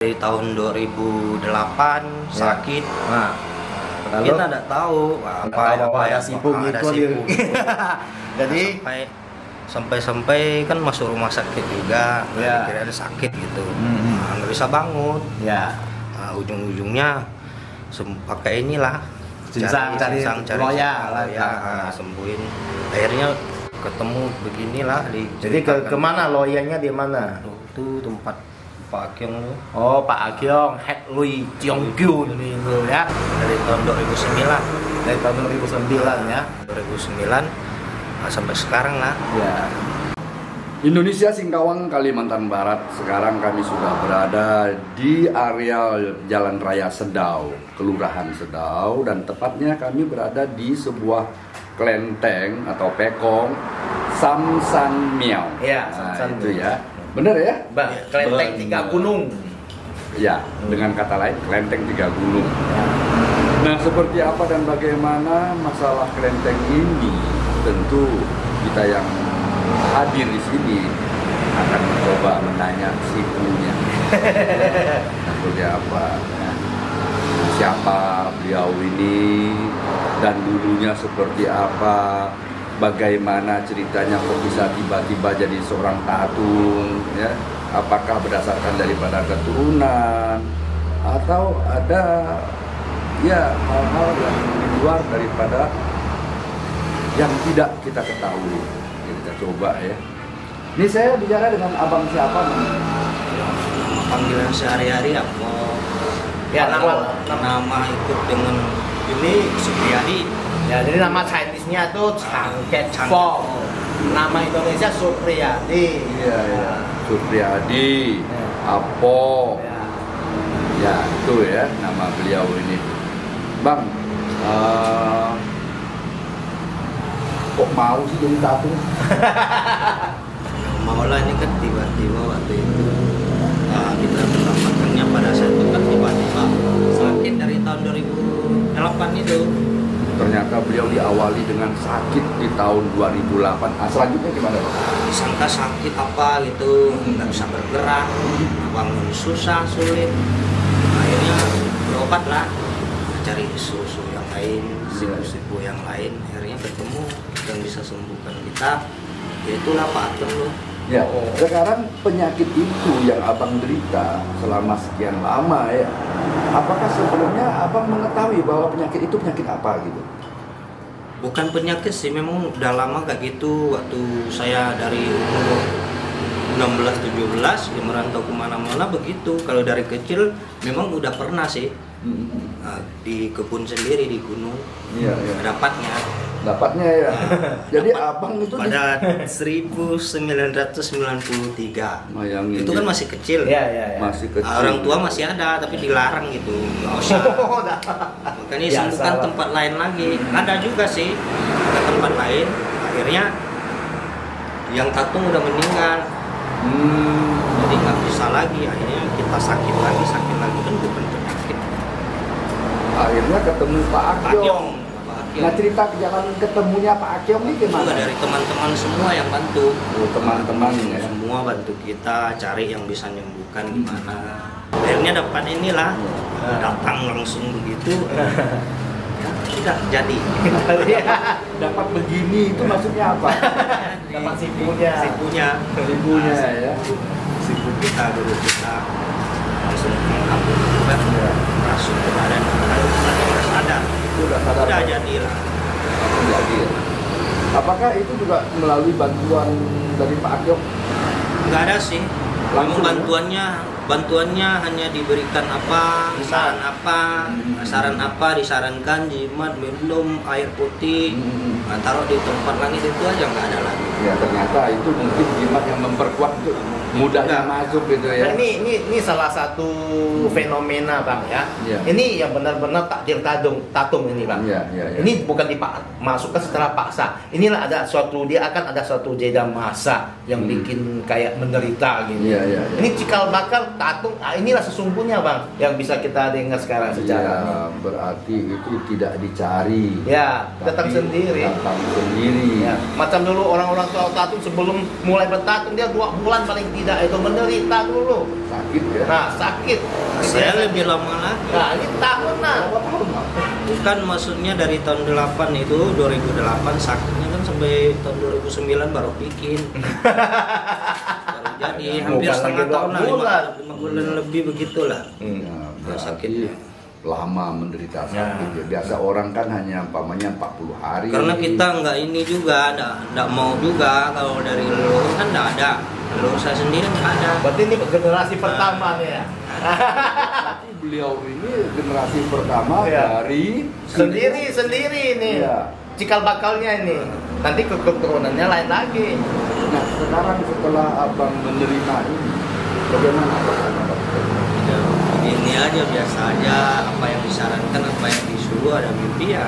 Dari tahun 2008 sakit. Nah, Kita tidak tahu ada sipu gitu. Jadi sampai kan masuk rumah sakit juga, kira ada sakit gitu, nggak bisa bangun. Ya. Nah, ujung-ujungnya pakai inilah cari loya, sembuhin. Akhirnya ketemu beginilah Jadi kemana loyanya di mana? Itu tempat Pak Akyong tuh. Oh, Pak Akyong, Hek Lui Cheongkyu ini ya. Dari tahun 2009. Dari tahun 2009 ya. 2009 sampai sekarang lah. Ya. Indonesia Singkawang, Kalimantan Barat. Sekarang kami sudah berada di area Jalan Raya Sedau, Kelurahan Sedau, dan tepatnya kami berada di sebuah kelenteng atau pekong Samsan Miao. Ya, nah, Samsan itu ya. Bener ya? Kelenteng Tiga Gunung. Ya, dengan kata lain kelenteng Tiga Gunung. Nah, seperti apa dan bagaimana masalah kelenteng ini? Tentu kita yang hadir di sini akan mencoba menanya sipunya. Seperti apa? Siapa beliau ini dan dulunya seperti apa? Bagaimana ceritanya kok bisa tiba-tiba jadi seorang tatung? Ya, apakah berdasarkan daripada keturunan atau ada ya hal-hal yang di luar daripada yang tidak kita ketahui? Kita coba ya. Ini saya bicara dengan abang siapa nih? Panggilan sehari-hari apa? Ya, nama ikut dengan ini Supriyadi. ya, jadi nama Chinese-nya tuh Changket Fong. Nama Indonesia Supriyadi. Iya, ya. Supriyadi, Apo. Ya, itu ya nama beliau ini. Bang, kok mau sih jadi tatung? Maulah ini kan tiba-tiba waktu itu kita mendapatkannya pada saat itu kan tiba-tiba sakit dari tahun 2008 itu. Ternyata beliau diawali dengan sakit di tahun 2008. Selanjutnya gimana, Pak? Disangka sakit apa gitu, nggak bisa bergerak, bangun susah, sulit. Akhirnya berobat lah, cari susu yang lain, sipu yang lain. Akhirnya ketemu yang bisa sembuhkan kita, yaitulah Pak Akyong loh. Ya, sekarang penyakit itu yang abang derita selama sekian lama ya. Apakah sebelumnya abang mengetahui bahwa penyakit itu penyakit apa gitu? Bukan penyakit sih, memang udah lama kayak gitu. Waktu saya dari umur 16-17 ya merantau kemana-mana begitu. Kalau dari kecil memang udah pernah sih di kebun sendiri di gunung. Iya, iya. Dapatnya ya. Jadi abang itu pada 1993. Bayangin, itu kan masih kecil. Ya. Masih kecil. Orang tua masih ada tapi dilarang gitu. Nggak usah. Makanya sembuhkan tempat lain lagi. Ada juga sih ke tempat lain. Akhirnya yang tatung udah meninggal. Jadi nggak bisa lagi. Akhirnya kita sakit lagi kan bukan penyakit. Akhirnya ketemu Pak Akyong. Nah, cerita perjalanan ketemunya Pak Akyong ini gimana? Dari teman-teman semua yang bantu. Teman-teman ya. Semua bantu kita cari yang bisa menyembuhkan gimana. Akhirnya dapat inilah, datang langsung begitu. Ya, tidak jadi. Dapat begini itu maksudnya apa? Dapat sipunya Ya. Sipu kita dulu kita langsung kabur juga. Masuk ke badan kita sadar. Udah sadar. Udah jadilah. Jadi. Apakah itu juga melalui bantuan dari Pak Akyong? Nggak ada sih. Langsung bantuannya hanya diberikan saran apa disarankan jimat, minum air putih, taruh di tempat langit itu aja, nggak ada lagi. Ya, ternyata itu mungkin jimat yang memperkuat itu mudahnya masuk gitu ya. Nah, ini salah satu fenomena Bang ya. Ya. Ini yang benar-benar takdir tatung ini Bang. Ya. Ini bukan dimasukkan secara paksa. Inilah dia akan ada suatu jeda masa yang bikin kayak menderita gitu. Iya. Ini cikal bakal tatung. Inilah sesungguhnya Bang yang bisa kita dengar sekarang secara. Ya, berarti itu tidak dicari. Ya, datang sendiri. Ya, Macam dulu orang-orang tua tatung sebelum mulai bertatung dia 2 bulan paling tidak tidak itu menderita dulu. Sakit ya. Nah, sakit. Saya lebih lama lagi. Nah, ini tahunan. Berapa tahun, Pak? Bukan, maksudnya dari tahun 8 itu 2008 sakitnya kan sampai tahun 2009 baru bikin. Baru jadi hampir Bukan setengah lagi tahun lah, 2 5 bulan lebih begitulah. Ya, berarti sakitnya. lama menderita sakit ya. Biasa orang kan hanya umpamanya 40 hari. Karena kita nggak ini juga, nggak mau juga kalau dari leluhur kan nggak ada. Leluhur saya sendiri nggak ada. Berarti ini generasi pertama nih ya. Berarti beliau ini generasi pertama Iya. dari Sendiri ini. Iya. Cikal bakalnya ini. Nanti keturunannya lain lagi. Nah, sekarang setelah abang menerima ini, bagaimana abang? Ya, ini aja biasa aja, apa yang disarankan, apa yang disuruh, ada mimpi ya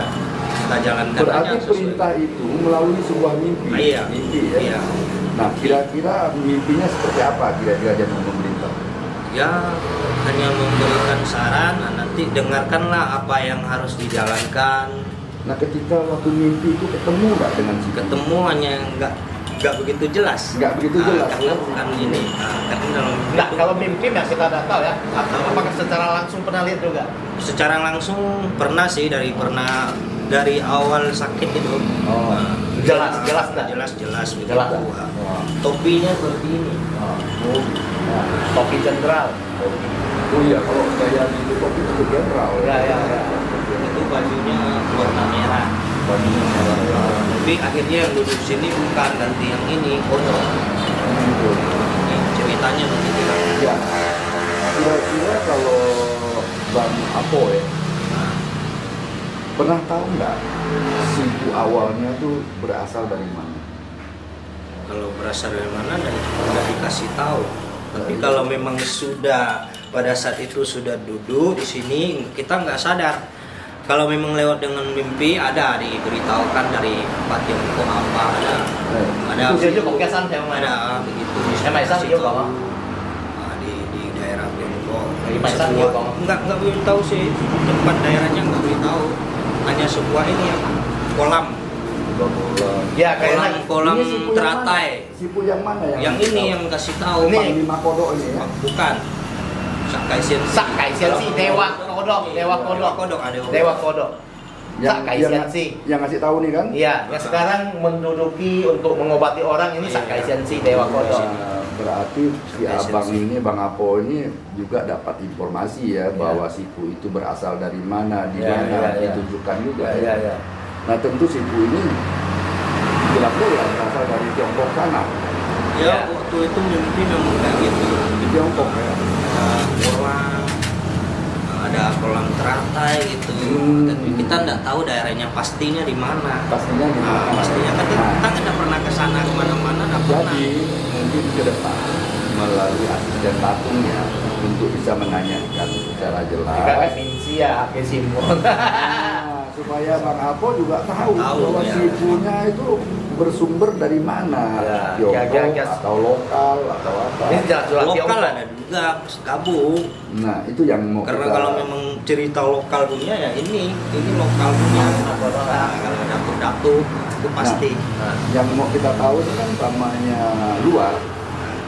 kita jalankan aja. Berarti sesuai. perintah itu melalui sebuah mimpi. Ah, iya. Mimpi ya. Iya. Nah, kira-kira mimpinya seperti apa? Kira-kira dia mau memerintah? Ya hanya memberikan saran, nah, nanti dengarkanlah apa yang harus dijalankan. Nah, ketika waktu mimpi itu ketemu nggak dengan si Ketemu hanya yang nggak begitu jelas. Nggak begitu jelas, Karena ya? bukan ini. Karena dalam mimpi Nah, itu kalau mimpi ya kita udah tahu ya. Apakah secara langsung pernah lihat juga? secara langsung pernah sih, dari awal sakit itu. Oh, jelas nggak? Jelas begitu. Jelas. Wah, topinya seperti ini. Ya, topi jenderal. Oh iya, kalau saya di kopi itu general. Ya. Itu bajunya warna merah. Bajunya merah. Tapi akhirnya yang duduk sini bukan, ganti yang ini. Ini ceritanya begitu. Ya, kira-kira kalau Bang Apo ya, pernah tahu nggak situ awalnya tuh berasal dari mana? Kalau berasal dari mana nggak dikasih tahu. Tapi kalau memang sudah pada saat itu sudah duduk di sini, kita nggak sadar. Kalau memang lewat dengan mimpi ada diberitahukan dari Pak Tiongkok apa ada Itu juga kebiasaan saya ada begitu. Saya maesah Dikasih iya, tahu. Bang. Nah, di daerah Tiongkok. Lagi maesah iya, Bang. Nggak beritahu sih, tempat daerahnya nggak beritahu. Hanya sebuah ini ya, kolam. Ya, kayak Kolam Ini sipu yang teratai. mana? Sipu yang mana Yang ini yang kasih tahu. Ini. Panglima Kodok ini ya? Bukan. Sakai Sensi. Sakai Sensi, Dewa Kodok. Dewa Kodok. Sakai Sensi. Yang ngasih tahu nih kan? Iya, yang sekarang menduduki untuk mengobati orang ini Sakai Sensi, Dewa Kodok. Nah, berarti si abang ini, Bang Apo ini juga dapat informasi ya bahwa sipu itu berasal dari mana, di Ya, mana, ya. ditunjukkan juga. Ya. Nah, tentu sipu ini jelasnya ya berasal dari Tiongkok sana. Ya, waktu itu mimpi memang kayak gitu. Di Tiongkok ya. Ada kolam teratai gitu. Tapi kita nggak tahu daerahnya pastinya di mana. Pastinya di mana? Pastinya kan kita nggak pernah ke sana kemana-mana, nggak pernah. Jadi mungkin ke depan melalui asisten patungnya untuk bisa menanyakan secara jelas. Kakak Minsi ya, Ake Simon. Nah, supaya Bang Apo juga tahu bahwa ya. sipunya itu bersumber dari mana, Ya, Tiongkok gas. atau lokal atau apa. Ini jelas-jelas Lokal Tiongkok. ada juga gabung. Nah, itu yang mau Karena kita- kalau memang cerita lokal punya ya ini lokal punya. Nah, kalau dapur-dapur itu pasti. Nah, yang mau kita tahu itu kan namanya luar.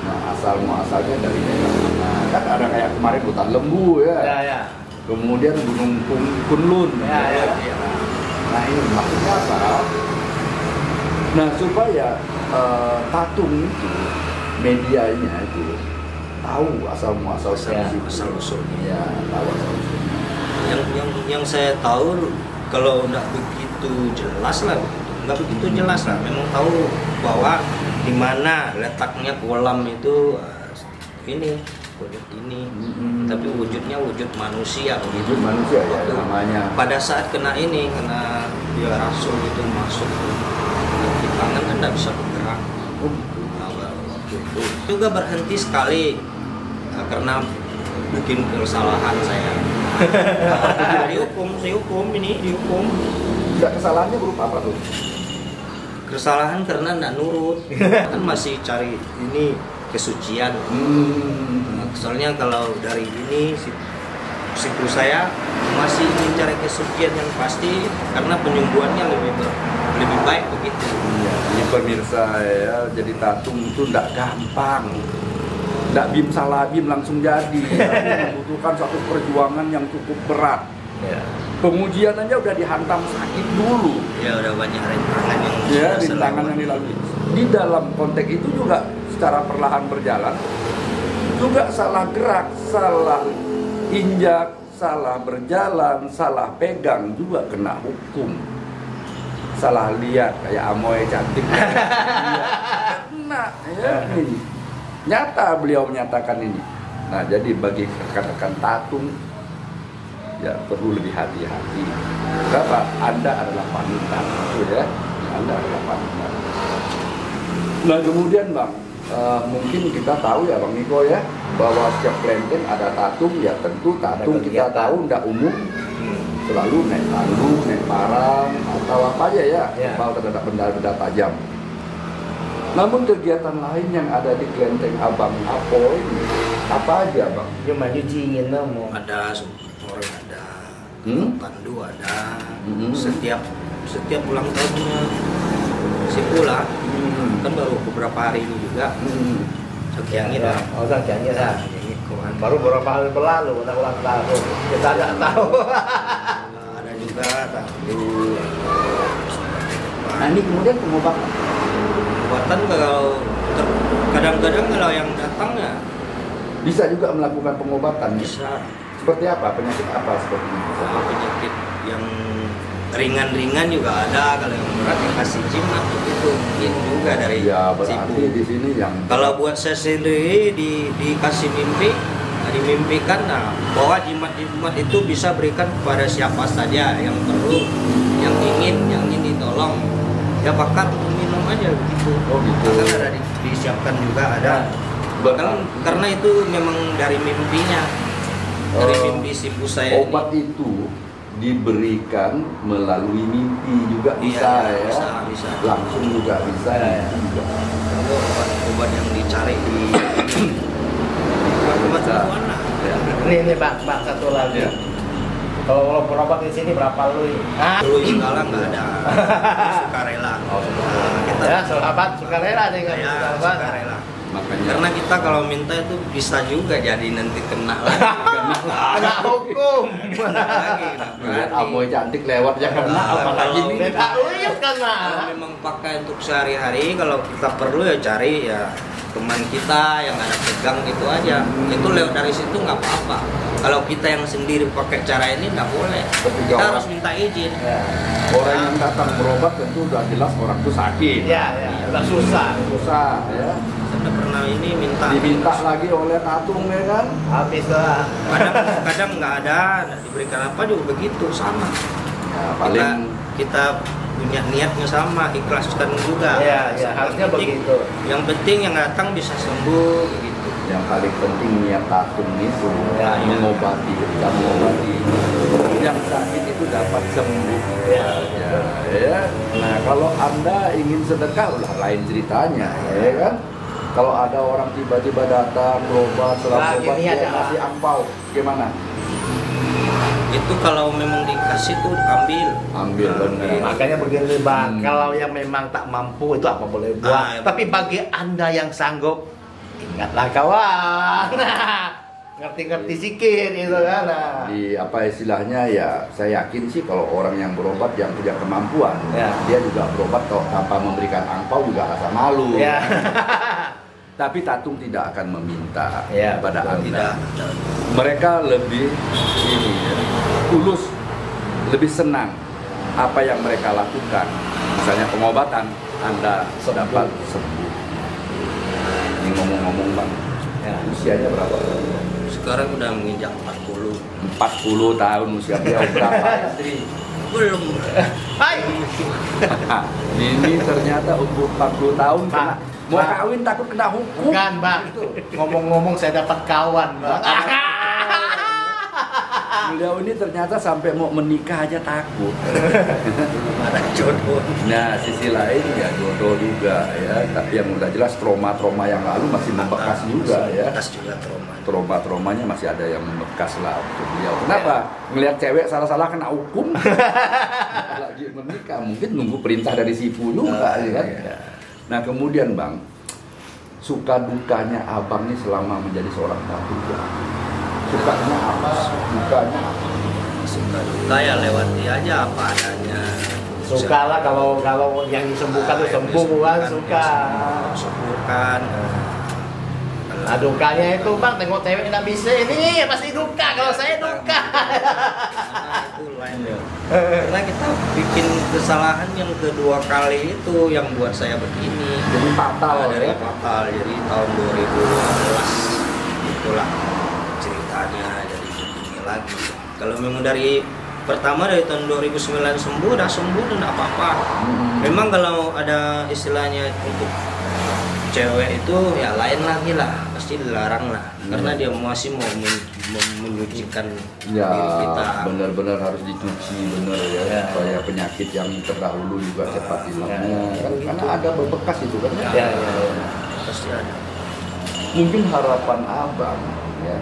Nah, asal muasalnya dari daerah mana. Kan ada kayak kemarin hutan lembu ya. Ya. Kemudian Gunung Kunlun. Ya. Nah, ini maksudnya apa? Nah, supaya tatung itu medianya itu tahu asal muasal Asal usulnya. Ya, tahu asal usulnya. Yang saya tahu kalau nggak begitu jelas lah, nggak begitu jelas lah. Memang tahu bahwa di mana letaknya kolam itu ini kulit ini. Tapi wujudnya wujud manusia begitu. Wujud manusia ya, Waktu namanya. pada saat kena dia rasul itu masuk di tangan kan nggak bisa bergerak. Oh, gitu. Nah, waktu itu juga berhenti sekali karena bikin kesalahan saya. dihukum. Enggak, kesalahannya berupa apa tuh? Kesalahan karena nggak nurut. Kan masih cari ini kesucian. Soalnya kalau dari ini siku saya masih ingin cari kesucian yang pasti karena penyembuhannya lebih baik begitu. Iya, ini pemirsa ya, jadi tatung itu enggak gampang. Tidak bim salah bim langsung jadi. Tapi membutuhkan satu perjuangan yang cukup berat. Ya. Pengujian aja udah dihantam sakit dulu. Ya udah banyak rintangan yang Ya, sudah rintangan yang dilalui. Di dalam konteks itu juga secara perlahan berjalan, juga salah gerak, salah injak, salah berjalan, salah pegang juga kena hukum. Salah lihat kayak Amoy cantik. Kena ya ini. Nyata beliau menyatakan ini. Nah, jadi bagi rekan-rekan tatung ya perlu lebih hati-hati. Kenapa? Anda adalah panutan, ya. Anda adalah panutan. Nah, kemudian Bang, mungkin kita tahu ya Bang Niko ya, bahwa setiap kelenteng ada tatung, ya tentu tatung kita tahu tidak umum. Selalu naik tanduk, naik parang, atau apa aja ya, kepal terhadap benda-benda tajam. Namun kegiatan lain yang ada di kelenteng Abang Apoy ini, apa aja Bang? Cuma nyuci ingin nemu. ada orang ada pandu ada setiap ulang tahunnya si Pula kan baru beberapa hari ini juga sekian Ya. lah. Oh, sakiannya lah. Baru beberapa hari berlalu ulang tahun. Kita nggak tahu. Ada juga tandu. Nah ini kemudian pengobatan. Buatan kalau kadang-kadang kalau yang datang ya Bisa juga melakukan pengobatan. bisa Seperti apa? Penyakit apa seperti ini? penyakit yang ringan-ringan juga ada, kalau yang berat dikasih jimat begitu mungkin juga dari Ya berarti sipu. di sini yang Kalau buat saya sendiri dikasih mimpi, dimimpikan, nah bahwa jimat-jimat itu bisa berikan kepada siapa saja yang perlu, yang ingin ditolong, ya bakat untuk minum aja begitu. Oh gitu. Bahkan ada disiapkan juga ada. Bahkan karena itu memang dari mimpinya, dari mimpi sipu saya ini. obat itu diberikan melalui mimpi juga bisa Iya, ya. bisa. Langsung juga bisa. Juga. Itu obat yang dicari di obat Bisa. mana? Ya. Ini Pak satu lagi. Ya. Kalau berobat di sini berapa lui? Dulu segala nggak ada, sukarela. Oh, Nah, kita Ya, sahabat sukarela dengan ya, sahabat. sukarela. Makanya Karena kita kalau minta itu bisa juga jadi nanti kena lagi. Kena hukum. Kena lagi. Nah, lihat berarti Amoy cantik lewat ya kena apalagi ini. Beda uyup kena. kalau memang pakai untuk sehari-hari, kalau kita perlu ya cari ya teman kita yang ada pegang gitu aja. Itu lewat dari situ nggak apa-apa. Kalau kita yang sendiri pakai cara ini nggak boleh. Ketika Kita orang- harus minta izin. Ya. Orang yang datang berobat tentu udah jelas orang itu sakit. Ya, udah susah. Susah ya. Saya pernah ini minta. Diminta lagi oleh tatung ya kan. Habis lah. Kadang nggak ada, diberikan apa juga begitu sama. Ya, paling kita punya niatnya sama, ikhlaskan juga. Iya, Yang harusnya penting- begitu. Yang penting yang datang bisa sembuh gitu. yang paling penting niat tatung itu Ya, mengobati, dan mengobati yang sakit itu dapat sembuh. Ya. Ya. Nah kalau Anda ingin sedekah ulah lain ceritanya, ya kan? Kalau ada orang tiba-tiba datang berobat, setelah Lagi berobat niat dia ya. kasih angpau, gimana? Itu kalau memang dikasih tuh ambil. Benar. Makanya begini Bang, kalau yang memang tak mampu itu apa boleh buat. Ah, ya, Tapi bagi Anda yang sanggup, ingatlah kawan. Ngerti-ngerti sikit itu kan. Nah. Di apa istilahnya ya, saya yakin sih kalau orang yang berobat yang punya kemampuan, Ya. dia juga berobat kalau tanpa memberikan angpau juga rasa malu. Ya. Tapi tatung tidak akan meminta Ya, kepada betul. Anda. Tidak. Mereka lebih ini ya, tulus, lebih senang apa yang mereka lakukan. Misalnya pengobatan, Anda dapat sembuh. Ini ngomong-ngomong Bang, Ya. usianya berapa? Sekarang udah menginjak 40. 40 tahun usia beliau berapa istri? Belum. Hai. Ini ternyata umur 40 tahun Pak, kena, mau Pak. kawin takut kena hukum. Bukan Bang, ngomong-ngomong saya dapat kawan Bang. Beliau ini ternyata sampai mau menikah aja takut. Ada jodoh. Nah, sisi lain ya jodoh juga ya, tapi yang udah jelas trauma-trauma yang lalu masih membekas juga ya. Bekas juga trauma. Trauma-traumanya masih ada yang membekas lah untuk beliau. Kenapa? Ngelihat cewek salah-salah kena hukum. Lagi menikah, mungkin nunggu perintah dari sipu juga ya kan. Nah, kemudian Bang, suka dukanya abang ini selama menjadi seorang tatung? Sukanya apa? Dukanya apa? Suka duka ya lewati aja apa adanya. Suka lah kalau yang disembuhkan tuh sembuh kan, suka. Sembuhkan. Nah dukanya itu bang, tengok cewek nggak bisa, ini pasti duka. Kalau saya duka. Nah, itu lain ya. Karena kita bikin kesalahan yang kedua kali itu yang buat saya begini. Jadi fatal Dari ya? fatal. Jadi tahun 2015 itulah ceritanya jadi begini lagi. Kalau memang dari pertama dari tahun 2009 sembuh, udah sembuh dan nggak apa-apa. Memang kalau ada istilahnya untuk cewek itu ya lain lagi lah, pasti dilarang lah, karena dia masih mau menyucikan Ya, diri kita. benar-benar harus dicuci benar ya, Ya. supaya penyakit yang terdahulu juga cepat hilangnya. Ya. Kan, karena ada bekas itu kan. Ya. Pasti ada. Mungkin harapan abang ya,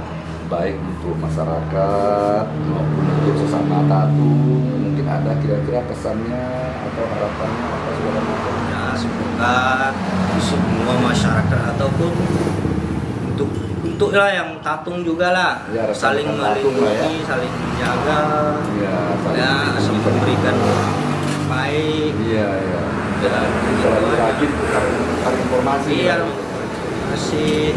baik untuk masyarakat maupun untuk sesama tatung, mungkin ada kira-kira kesannya atau harapannya apa segala macam. Ya semoga semua masyarakat ataupun untuk lah yang tatung juga lah, Ya, saling rekan-rekan tatung lah ya. melindungi, saling menjaga, Ya, saling ya melindungi. memberikan baik. Iya, iya. Ya, Rajin cari informasi. Iya, ya. masih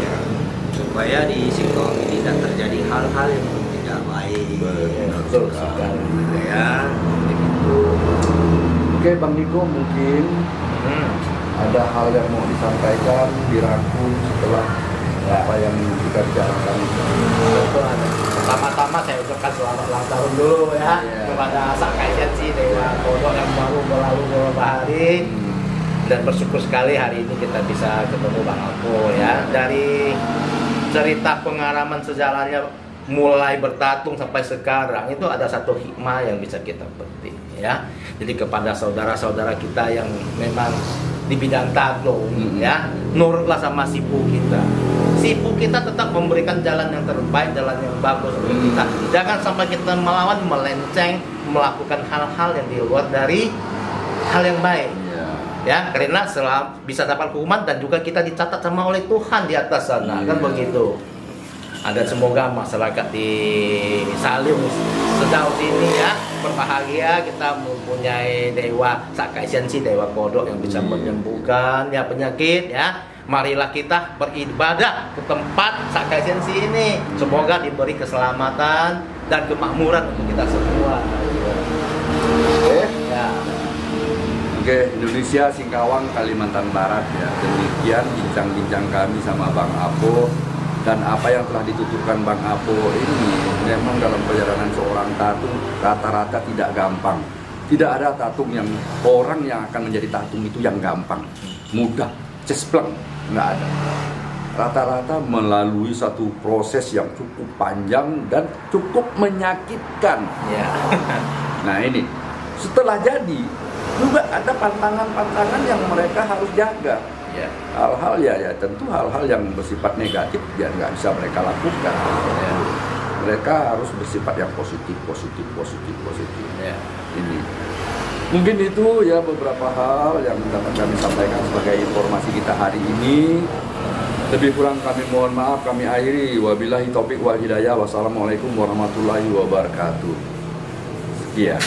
supaya di Singkawang ini tidak terjadi hal-hal yang tidak baik. Betul sekali. Ya, begitu. Oke, Bang Niko, mungkin ada hal yang mau disampaikan, dirangkum setelah apa yang kita bicarakan. Betul ada. Pertama-tama saya ucapkan selamat ulang tahun dulu ya kepada Sakai Sensi Dewa Kodok yang baru berlalu beberapa hari. Dan bersyukur sekali hari ini kita bisa ketemu Bang Apo ya. Dari cerita pengalaman sejarahnya mulai bertatung sampai sekarang itu ada satu hikmah yang bisa kita petik ya. Jadi kepada saudara-saudara kita yang memang di bidang tatung ya, nurutlah sama sipu kita. Sipu kita tetap memberikan jalan yang terbaik, jalan yang bagus untuk kita. Jangan sampai kita melawan, melenceng, melakukan hal-hal yang di luar dari hal yang baik. Ya, karena bisa dapat hukuman dan juga kita dicatat sama oleh Tuhan di atas sana, kan begitu. Dan semoga masyarakat di Saliung sejauh ini ya berbahagia, kita mempunyai Dewa Sakai Sensi, Dewa Kodok yang bisa menyembuhkan ya penyakit ya. Marilah kita beribadah ke tempat Sakai Sensi ini. Semoga diberi keselamatan dan kemakmuran untuk kita semua. Oke. Ya. Oke, Indonesia, Singkawang, Kalimantan Barat ya. Demikian bincang-bincang kami sama Bang Apo, dan apa yang telah dituturkan Bang Apo ini memang dalam perjalanan seorang tatung rata-rata tidak gampang. Tidak ada tatung yang orang yang akan menjadi tatung itu yang gampang, mudah, cespleng, nggak ada. Rata-rata melalui satu proses yang cukup panjang dan cukup menyakitkan. Ya. Nah ini, setelah jadi juga ada pantangan-pantangan yang mereka harus jaga. Ya. Hal-hal ya tentu hal-hal yang bersifat negatif ya nggak bisa mereka lakukan. Ya. Mereka harus bersifat yang positif. Ya. Ini mungkin itu ya beberapa hal yang dapat kami sampaikan sebagai informasi kita hari ini. Lebih kurang kami mohon maaf, kami akhiri. Wabillahi taufiq wal hidayah. Wassalamualaikum warahmatullahi wabarakatuh. Sekian.